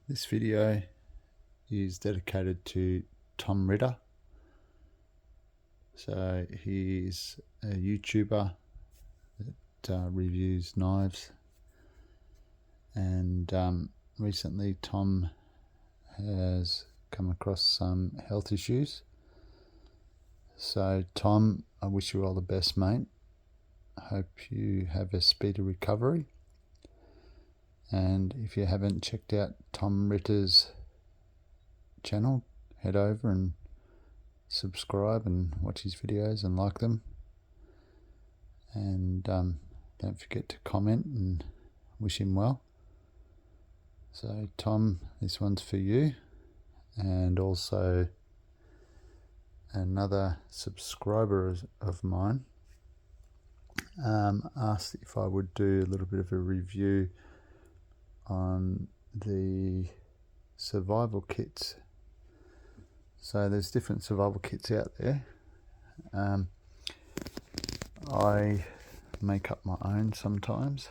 This video is dedicated to Tom Ritter. So he's a YouTuber that reviews knives, and recently Tom has come across some health issues. So Tom, I wish you all the best, mate. I hope you have a speedy recovery. And if you haven't checked out Tom Ritter's channel, head over and subscribe and watch his videos and like them. And don't forget to comment and wish him well. So Tom, this one's for you. And also another subscriber of mine asked if I would do a little bit of a review on the survival kits. So there's different survival kits out there. I make up my own sometimes.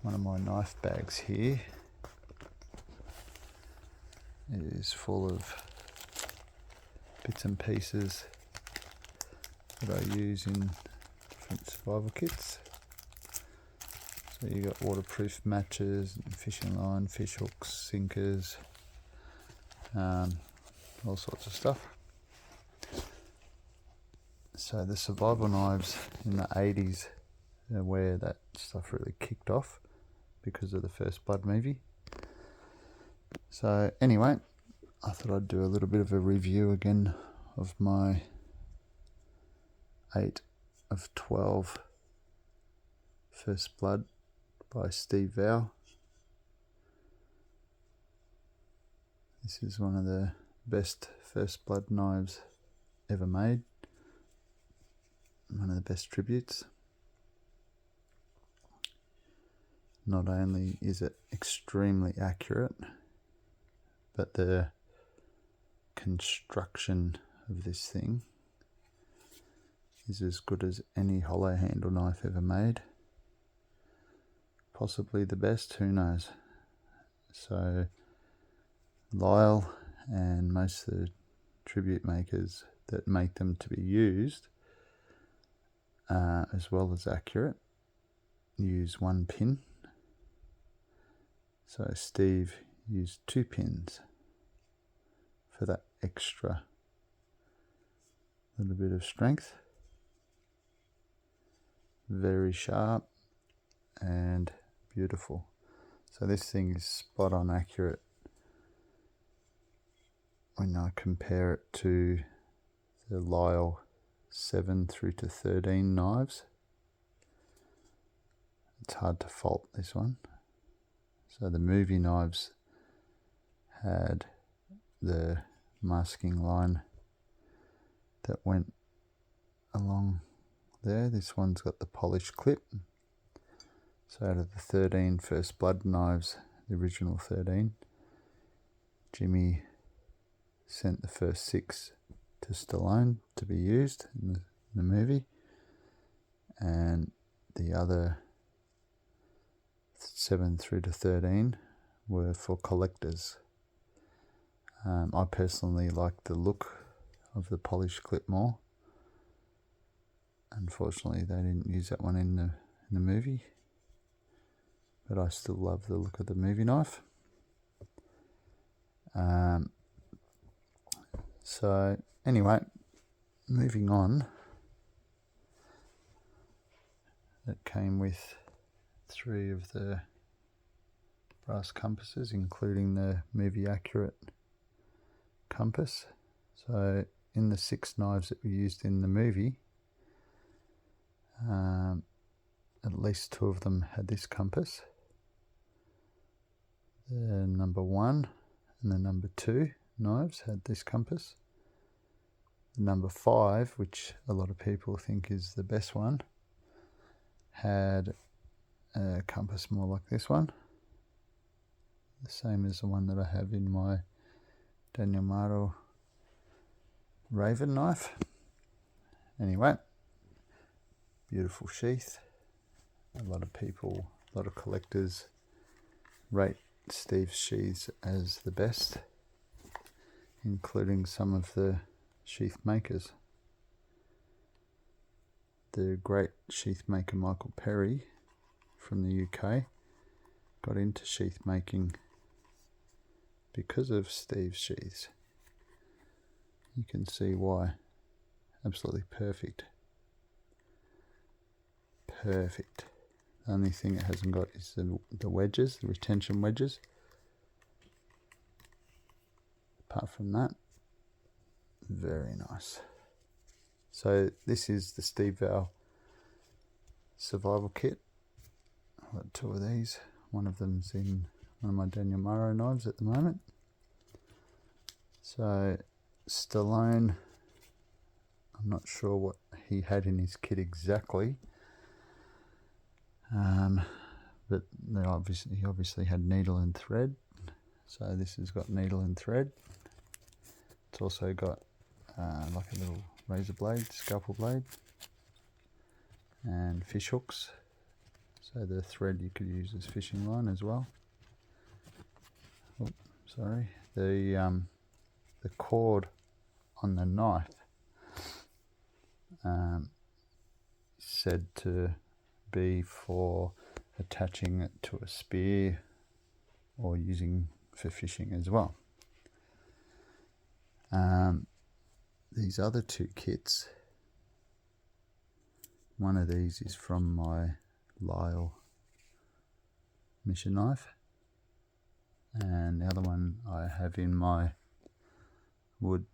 One of my knife bags here is full of bits and pieces that I use in different survival kits. So you got waterproof matches, and fishing line, fish hooks, sinkers, all sorts of stuff. So the survival knives in the 80s are where that stuff really kicked off because of the First Blood movie. So anyway, I thought I'd do a little bit of a review again of my 8 of 12 First Blood by Steve Viau. This is one of the best First Blood knives ever made. One of the best tributes. Not only is it extremely accurate, but the construction of this thing is as good as any hollow handle knife ever made. Possibly the best, who knows. So Lyle and most of the tribute makers that make them to be used, as well as accurate, use one pin. So Steve used 2 pins for that extra little bit of strength. Very sharp and beautiful. So this thing is spot on accurate when I compare it to the Lyle 7 through to 13 knives. It's hard to fault this one. So the movie knives had the masking line that went along there. This one's got the polished clip. So out of the 13 First Blood knives, the original 13, Jimmy sent the first 6 to Stallone to be used in the movie, and the other 7 through to 13 were for collectors. I personally like the look of the polished clip more. Unfortunately, they didn't use that one in the movie, but I still love the look of the movie knife. So anyway, moving on. It came with 3 of the brass compasses, including the movie accurate compass. So in the 6 knives that were used in the movie, at least 2 of them had this compass. The number 1 and the number 2 knives had this compass. The number 5, which a lot of people think is the best one, had a compass more like this one, the same as the one that I have in my Daniel Maro Raven knife. Anyway, beautiful sheath. A lot of people, a lot of collectors rate Steve's sheaths as the best, including some of the sheath makers. The great sheath maker Michael Perry from the UK got into sheath making because of Steve's sheaths. You can see why. Absolutely perfect. Perfect. The only thing it hasn't got is the wedges, the retention wedges. Apart from that, very nice. So this is the Steve Viau survival kit. I've got two of these. One of them's in one of my Daniel Morrow knives at the moment. So Stallone, I'm not sure what he had in his kit exactly, but he obviously had needle and thread. So this has got needle and thread. It's also got like a little razor blade, scalpel blade, and fish hooks. So the thread you could use as fishing line as well. Oh, sorry. The cord on the knife said to be for attaching it to a spear or using for fishing as well. These other two kits, one of these is from my Lyle mission knife, and the other one I have in my wood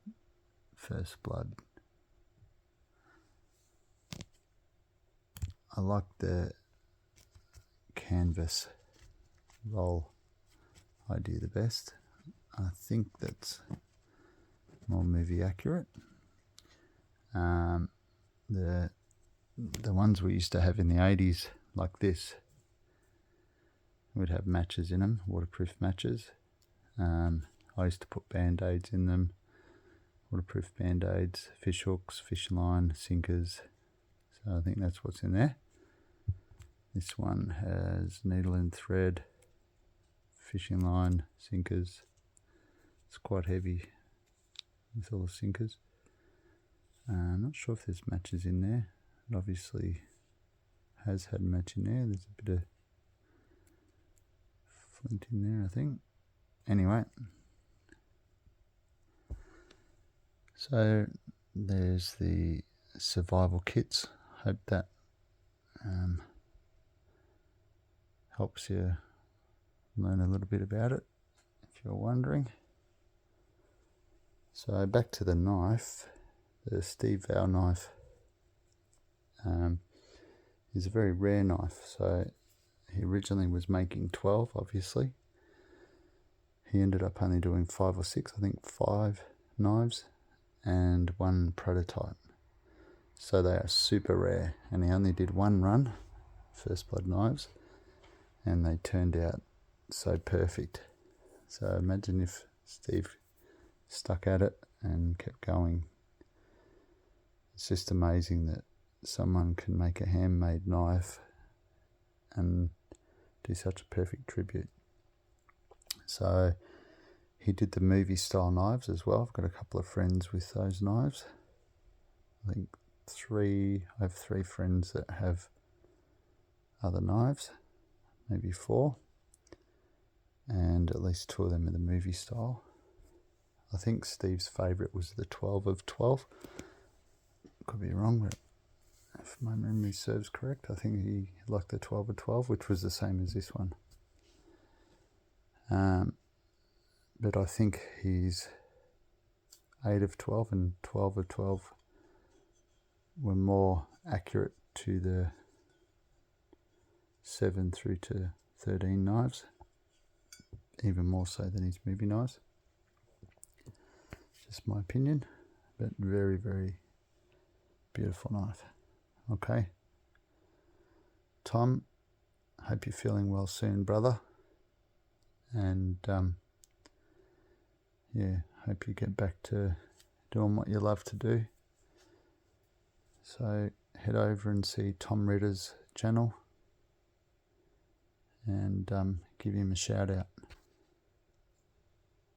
First Blood. I like the canvas roll idea the best. I think that's more movie accurate. The ones we used to have in the 80s like this would have matches in them, waterproof matches. I used to put band-aids in them, waterproof band-aids, fish hooks, fish line, sinkers. So I think that's what's in there. This one has needle and thread, fishing line, sinkers. It's quite heavy with all the sinkers. I'm not sure if there's matches in there. It obviously has had a match in there. There's a bit of flint in there, I think. Anyway, so there's the survival kits. Hope that helps you learn a little bit about it, if you're wondering. So back to the knife. The Steve Viau knife is a very rare knife. So he originally was making 12, obviously. He ended up only doing 5 or 6, I think 5 knives and 1 prototype. So they are super rare, and he only did 1 run, First Blood knives, and they turned out so perfect. So imagine if Steve stuck at it and kept going. It's just amazing that someone can make a handmade knife and do such a perfect tribute. So he did the movie style knives as well. I've got a couple of friends with those knives. I think I have 3 friends that have other knives, maybe 4, and at least 2 of them are the movie style. I think Steve's favourite was the 12 of 12. Could be wrong, but if my memory serves correct, I think he liked the 12 of 12, which was the same as this one. But I think he's 8 of 12 and 12 of 12 were more accurate to the 7 through to 13 knives, even more so than his movie knives. Just my opinion, but very, very beautiful knife. Okay, Tom, hope you're feeling well soon, brother, and yeah, hope you get back to doing what you love to do. So head over and see Tom Ritter's channel and give him a shout out.